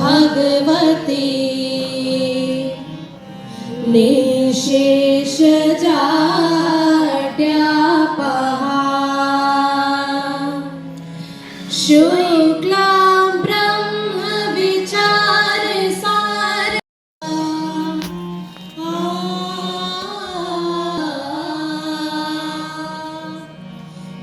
भगवती निशेष जाड्यापहा शुक्लां ब्रह्म विचार सार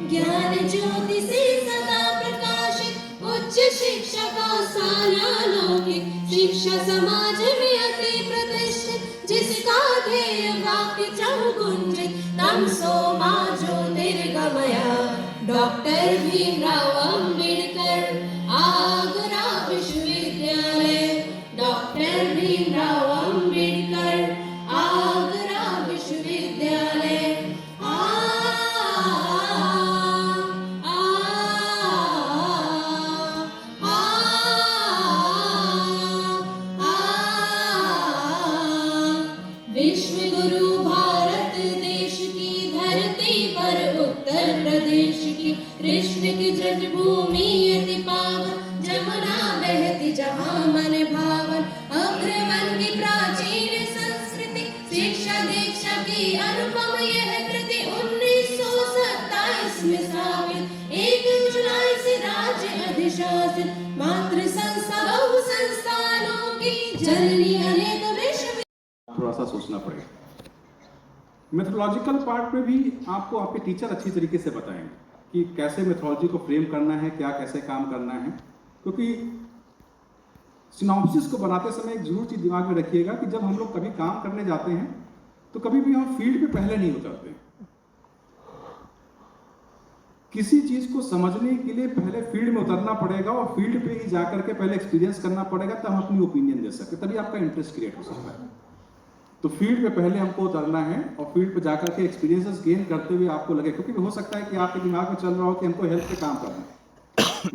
ज्ञान ज्योति से सदा प्रकाशित उच्च शिक्षा का सारा लौकिक शिक्षा समाज में अति प्रतिष्ठित जिसका ध्येय वाक्य चहुगुंजित तमसो मा ज्योतिर्गमया डॉक्टर भीमराव अंबेडकर आगरा विश्वविद्यालय डॉक्टर भीमराव अंबेडकर आगरा विश्वविद्यालय विश्व गुरु भारत देश की धरती पर उत्तर प्रदेश की कृष्ण की जन्मभूमि अति पावन जमुना बहती जहाँ मन भावन अग्रवन की प्राचीन संस्कृति शिक्षा दीक्षा की अनुपम यह कृति 1927 में स्थापित 1 जुलाई से राज्य अधिशासित मातृ संस्था बहु संस्थानों की जननी अनेक विश्व थोड़ा सा सोचना पड़ेगा। मेथोडोलॉजिकल पार्ट में भी आपको आपके टीचर अच्छी तरीके से बताएंगे कि कैसे मेथोडोलॉजी को फ्रेम करना है, क्या कैसे काम करना है, क्योंकि सिनॉप्सिस को बनाते समय एक जरूर चीज दिमाग में रखिएगा कि जब हम लोग कभी काम करने जाते हैं तो कभी भी हम फील्ड पे पहले नहीं उतरते। किसी चीज को समझने के लिए पहले फील्ड में उतरना पड़ेगा और फील्ड पे ही जाकर के पहले एक्सपीरियंस करना पड़ेगा, तब हम अपनी ओपिनियन दे सकते, तभी आपका इंटरेस्ट क्रिएट हो सकता है। तो फील्ड पे पहले हमको उतरना है और फील्ड पे जाकर के एक्सपीरियंसेस गेन करते हुए आपको लगे, क्योंकि हो सकता है कि आपके दिमाग में चल रहा हो कि हमको हेल्थ पे काम करना है,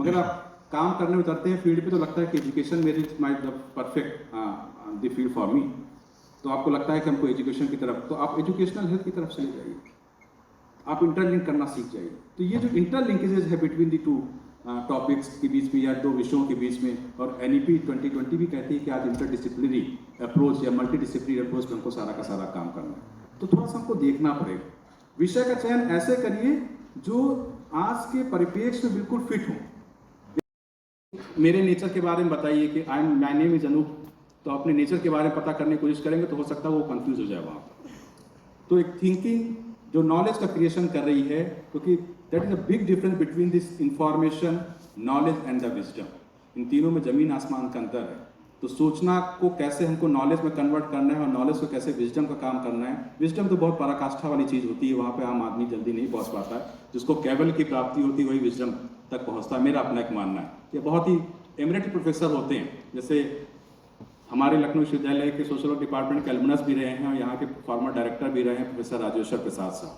मगर आप काम करने उतरते हैं फील्ड पे तो लगता है कि एजुकेशन मेरी might the perfect the field for me, तो आपको लगता है कि हमको एजुकेशन की तरफ, तो आप एजुकेशनल हेल्थ की तरफ चले जाइए, आप इंटरलिंक करना सीख जाइए। तो ये जो इंटरलिंकेजेस है बिटवीन द टू टॉपिक्स के बीच में या दो विषयों के बीच में, और NEP 2020 भी कहती है कि आज इंटरडिसिप्लिनरी अप्रोच या मल्टीडिसिप्लिनरी अप्रोच में हमको सारा का सारा काम करना है। तो थोड़ा सा हमको देखना पड़ेगा, विषय का चयन ऐसे करिए जो आज के परिप्रेक्ष्य में बिल्कुल फिट हो। मेरे नेचर के बारे में बताइए कि माय नेम इज अनूप, तो अपने नेचर के बारे में पता करने की कोशिश करेंगे तो हो सकता है वो कंफ्यूज हो जाए वहाँ पर। तो एक थिंकिंग जो नॉलेज का क्रिएशन कर रही है, क्योंकि that is a big difference between this information, knowledge and the wisdom. इन तीनों में जमीन आसमान का अंतर है। तो सोचना को कैसे हमको नॉलेज में कन्वर्ट करना है और नॉलेज को कैसे विजडम का काम करना है। विजडम तो बहुत पराकाष्ठा वाली चीज़ होती है, वहाँ पे आम आदमी जल्दी नहीं पहुँच पाता है। जिसको केवल की प्राप्ति होती है वही विजडम तक पहुँचता है, मेरा अपना एक मानना है। ये बहुत ही एमरिट प्रोफेसर होते हैं, जैसे हमारे लखनऊ विश्वविद्यालय के सोशल वर्क डिपार्टमेंट के एलुमनस भी रहे हैं और यहाँ के फॉर्मर डायरेक्टर भी रहे हैं प्रोफेसर राजेश्वर प्रसाद साहब,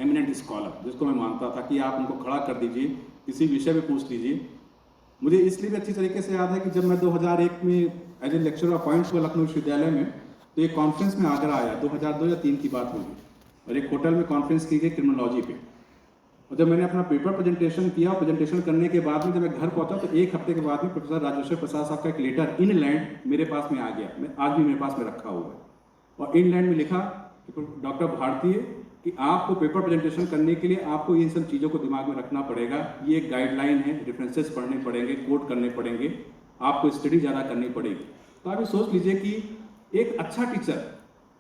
एमिनेंट स्कॉलर, जिसको मैं मानता था कि आप उनको खड़ा कर दीजिए, किसी विषय में पूछ लीजिए। मुझे इसलिए भी अच्छी तरीके से याद है कि जब मैं 2001 में एज ए लेक्चरर अपॉइंट हुआ लखनऊ विश्वविद्यालय में, तो एक कॉन्फ्रेंस में आगरा आया, 2002 या 3 की बात होगी, और एक होटल में कॉन्फ्रेंस की गई क्रिमिनोलॉजी पे। और जब मैंने अपना पेपर प्रेजेंटेशन किया, प्रेजेंटेशन करने के बाद में जब मैं घर पहुंचा तो 1 हफ्ते के बाद में प्रोफेसर राजेश्वर प्रसाद साहब का एक लेटर इनलैंड मेरे पास में आ गया, मैं आज भी मेरे पास में रखा हुआ है। और इनलैंड में लिखा कि डॉक्टर भारतीय कि आपको पेपर प्रेजेंटेशन करने के लिए आपको इन सब चीज़ों को दिमाग में रखना पड़ेगा, ये एक गाइडलाइन है, रेफरेंसेस पढ़ने पड़ेंगे, कोट करने पड़ेंगे, आपको स्टडी ज़्यादा करनी पड़ेगी। तो आप ये सोच लीजिए कि एक अच्छा टीचर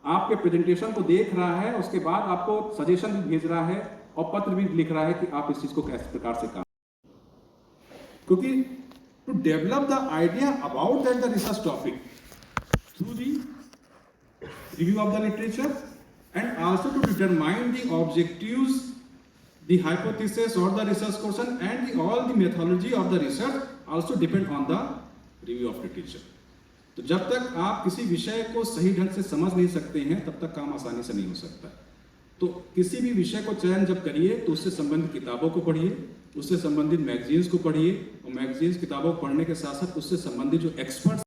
आपके प्रेजेंटेशन को देख रहा है, उसके बाद आपको सजेशन भी भेज रहा है और पत्र भी लिख रहा है कि आप इस चीज़ को किस प्रकार से काम, क्योंकि to develop the idea about that the research topic through the review of the literature and also to determine the objectives, the hypothesis or the research question and all the methodology of the research also depend on the review of literature. तो जब तक आप किसी विषय को सही ढंग से समझ नहीं सकते हैं तब तक काम आसानी से नहीं हो सकता। तो किसी भी विषय को चयन जब करिए तो उससे संबंधित किताबों को पढ़िए, उससे संबंधित मैगजीन्स को पढ़िए, और मैगजीन्स किताबों को पढ़ने के साथ साथ उससे संबंधित जो एक्सपर्ट्स